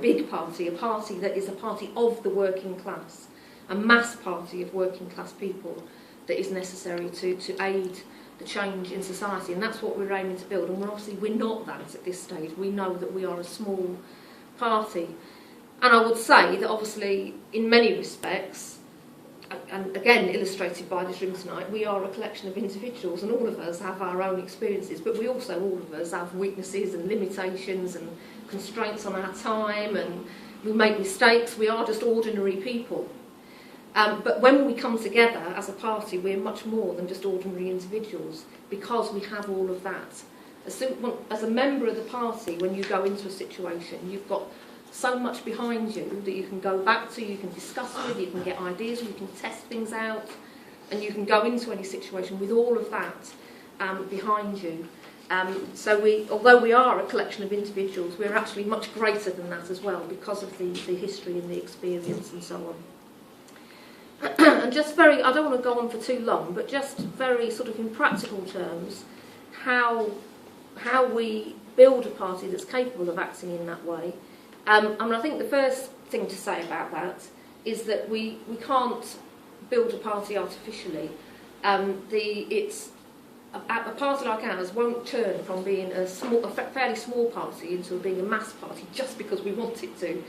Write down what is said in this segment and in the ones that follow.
big party, a party that is a party of the working class, a mass party of working class people that is necessary to aid the change in society. And that's what we're aiming to build. And we're not that at this stage. We know that we are a small party. And I would say that obviously in many respects, and again illustrated by this room tonight, we are a collection of individuals, and all of us have our own experiences, but we also, all of us, have weaknesses and limitations and constraints on our time, and we make mistakes. We are just ordinary people. But when we come together as a party, we're much more than just ordinary individuals, because we have all of that. As a member of the party, when you go into a situation, you've got so much behind you that you can go back to, you can discuss with, you can get ideas, you can test things out, and you can go into any situation with all of that behind you. So although we are a collection of individuals, we're actually much greater than that as well, because of the history and the experience and so on. And just very, I don't want to go on for too long, but just very sort of in practical terms, how we build a party that's capable of acting in that way. I think the first thing to say about that is that we can't build a party artificially. A party like ours won't turn from being a fairly small party into being a mass party just because we want it to.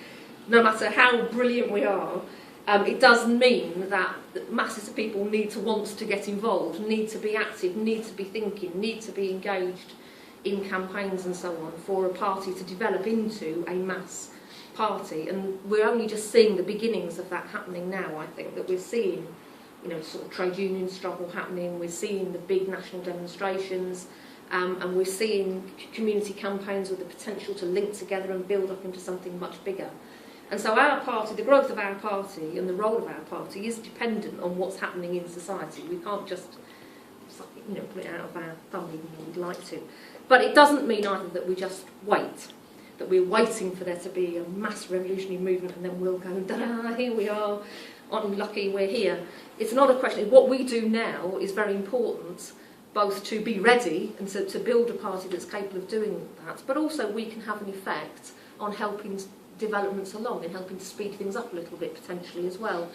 No matter how brilliant we are, it does mean that masses of people need to want to get involved, need to be active, need to be thinking, need to be engaged in campaigns and so on for a party to develop into a mass party. And we're only just seeing the beginnings of that happening now. I think that we're seeing, sort of trade union struggle happening, we're seeing the big national demonstrations, and we're seeing community campaigns with the potential to link together and build up into something much bigger. And so our party, the growth of our party and the role of our party is dependent on what's happening in society. We can't just put it out of our thumb even though we'd like to. But it doesn't mean either that we just wait, that we're waiting for there to be a mass revolutionary movement and then we'll go, da-da, here we are, I'm lucky we're here. It's not a question. What we do now is very important, both to be ready and to build a party that's capable of doing that, but also we can have an effect on helping developments along and helping to speed things up a little bit potentially as well.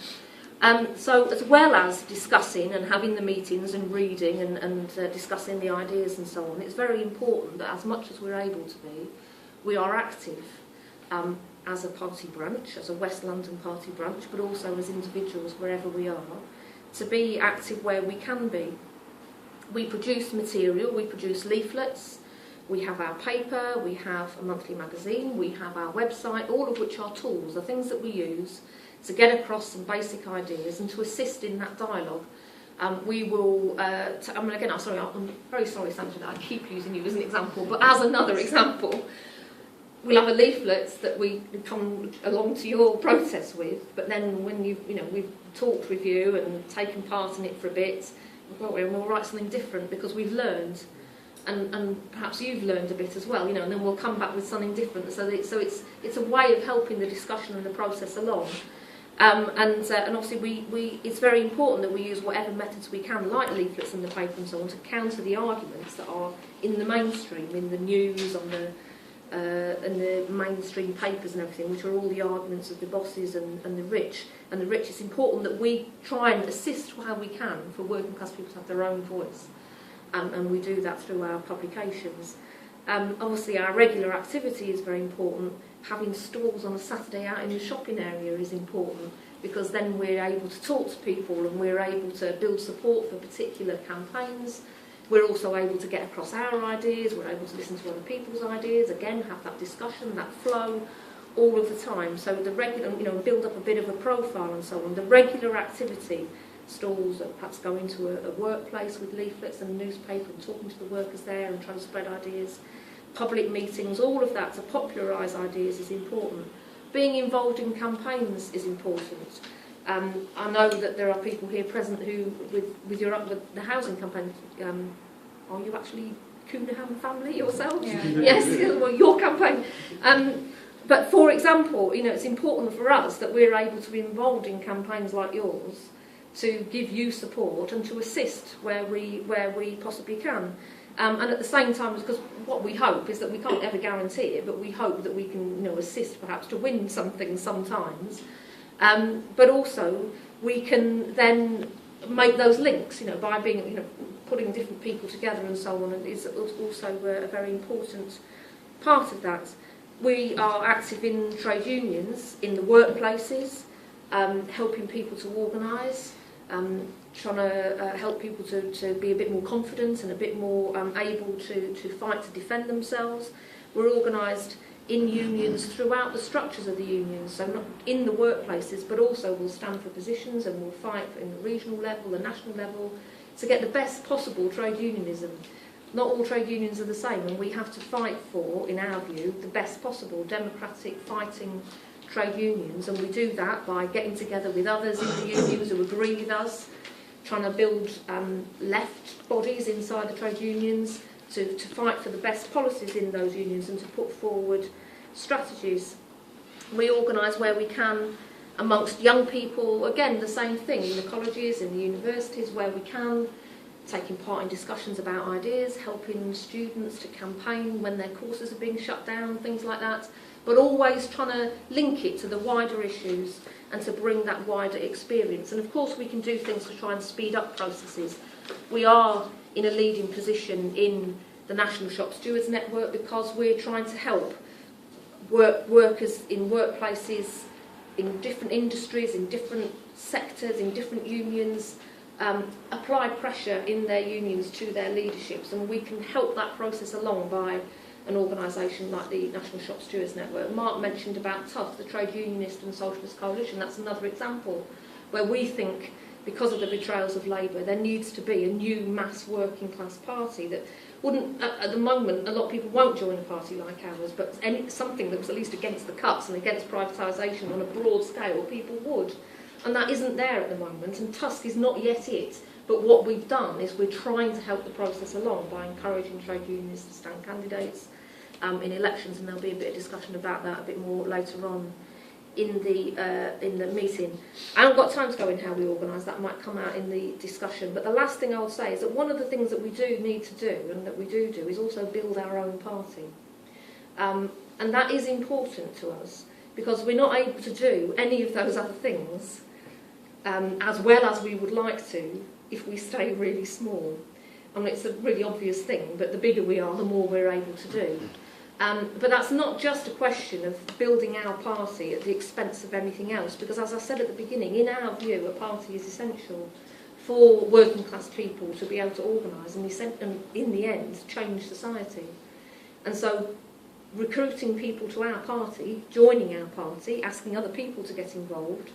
So as well as discussing and having the meetings and reading and discussing the ideas and so on, it's very important that as much as we're able to be, we are active as a party branch, as a West London party branch, but also as individuals wherever we are, to be active where we can be. We produce material, we produce leaflets, we have our paper, we have a monthly magazine, we have our website, all of which are tools, the things that we use to get across some basic ideas and to assist in that dialogue. We will, I'm very sorry, Sandra, that I keep using you as an example, but as another example, we'll have a leaflet that we come along to your protest with, but then when we've talked with you and taken part in it for a bit, we'll write something different because we've learned. And perhaps you've learned a bit as well, and then we'll come back with something different. So it's a way of helping the discussion and the process along. And obviously it's very important that we use whatever methods we can, like leaflets and the paper and so on, to counter the arguments that are in the mainstream, in the news, on the mainstream papers and everything, which are all the arguments of the bosses and the rich. And the rich, it's important that we try and assist how we can for working class people to have their own voice. And we do that through our publications. Obviously our regular activity is very important. Having stalls on a Saturday out in the shopping area is important, because then we're able to talk to people and we're able to build support for particular campaigns. We're also able to get across our ideas, we're able to listen to other people's ideas, again have that discussion, that flow all of the time. So the regular, build up a bit of a profile and so on. The regular activity, stalls that perhaps go into a workplace with leaflets and a newspaper and talking to the workers there and trying to spread ideas, public meetings, all of that to popularise ideas is important. Being involved in campaigns is important. I know that there are people here present who, with the housing campaign, are you actually Cunningham family yourselves? Yeah. Yes, well, your campaign. But for example, it's important for us that we're able to be involved in campaigns like yours, to give you support and to assist where we possibly can. And at the same time, because what we hope is that we can't ever guarantee it, but we hope that we can, assist perhaps to win something sometimes. But also we can then make those links, by being, putting different people together and so on, and is also a very important part of that. We are active in trade unions, in the workplaces, helping people to organise, trying to help people to be a bit more confident and a bit more able to fight to defend themselves. We're organised in unions throughout the structures of the unions, so not in the workplaces, but also we'll stand for positions and we'll fight in the regional level, the national level, to get the best possible trade unionism. Not all trade unions are the same, and we have to fight for, in our view, the best possible democratic fighting trade unions, and we do that by getting together with others in the unions who agree with us, trying to build left bodies inside the trade unions to fight for the best policies in those unions and to put forward strategies. We organise where we can amongst young people, again the same thing, in the colleges, in the universities, where we can, taking part in discussions about ideas, helping students to campaign when their courses are being shut down, things like that, but always trying to link it to the wider issues and to bring that wider experience. And of course we can do things to try and speed up processes. We are in a leading position in the National Shop Stewards Network because we're trying to help workers in workplaces, in different industries, in different sectors, in different unions, apply pressure in their unions to their leaderships, and we can help that process along by an organisation like the National Shop Stewards Network. Mark mentioned about TUF, the Trade Unionist and Socialist Coalition. That's another example where we think, because of the betrayals of Labour, there needs to be a new mass working class party that wouldn't, at the moment, a lot of people won't join a party like ours, but something that was at least against the cuts and against privatisation on a broad scale, people would. And that isn't there at the moment, and Tusk is not yet it. But what we've done is we're trying to help the process along by encouraging trade unions to stand candidates in elections, and there'll be a bit of discussion about that a bit more later on in the meeting. I haven't got time to go in how we organise, that might come out in the discussion. But the last thing I would say is that one of the things that we do need to do, and that we do is also build our own party. And that is important to us, because we're not able to do any of those other things as well as we would like to if we stay really small. I mean, it's a really obvious thing, but the bigger we are, the more we're able to do. But that's not just a question of building our party at the expense of anything else, because as I said at the beginning, in our view, a party is essential for working class people to be able to organise and in the end, change society. And so recruiting people to our party, joining our party, asking other people to get involved,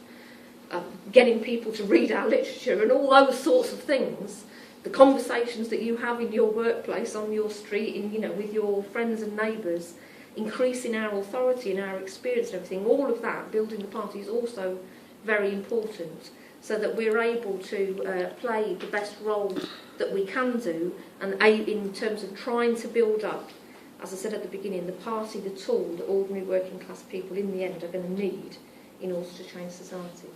getting people to read our literature and all those sorts of things, the conversations that you have in your workplace, on your street, with your friends and neighbours, increasing our authority and our experience and everything, all of that, building the party, is also very important, so that we're able to play the best role that we can do, and in terms of trying to build up, as I said at the beginning, the party, the tool that ordinary working class people in the end are going to need in order to change society.